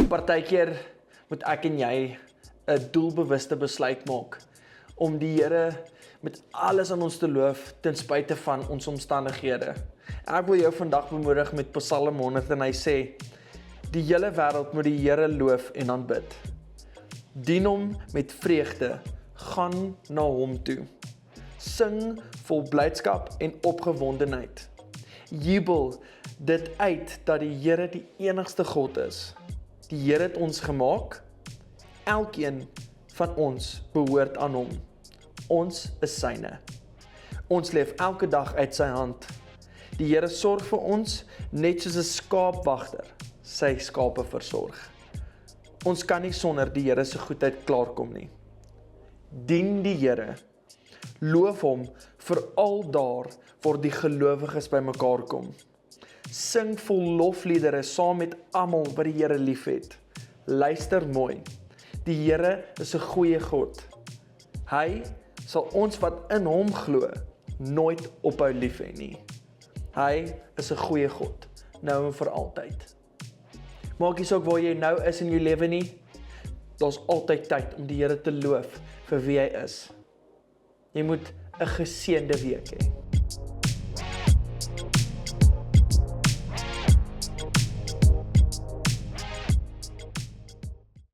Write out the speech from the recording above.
Partykeer moet ek en jy 'n doelbewuste besluit maak om die Here met alles aan ons te loof ten spyte van ons omstandighede. Ek wil jou vandag bemoedig met Psalm 100 en hy sê, die hele wêreld moet die Here loof en aanbid. Dien hom met vreugde, gaan na hom toe. Sing vol blydskap en opgewondenheid. Jubel dit uit dat die Here die enigste God is. Die Here het ons gemaak. Elkeen van ons behoort aan hom. Ons is syne. Ons leef elke dag uit sy hand. Die Here sorg vir ons net soos 'n skaapwagter sy skape versorg. Ons kan nie sonder die Here se goedheid klaarkom nie. Dien die Here. Loof hom veral daar waar die gelowiges bymekaar kom. Sing vol lofliedere saam met almal wat die Here liefhet. Luister mooi. Die Here is 'n goeie God. Hy sal ons wat in hom glo nooit ophou lief hê nie. Hy is 'n goeie God, nou en vir altyd. Maak nie saak waar jy nou is in jou lewe nie, daar's altyd tyd om die Here te loof vir wie hy is. Jy moet 'n geseënde week hê.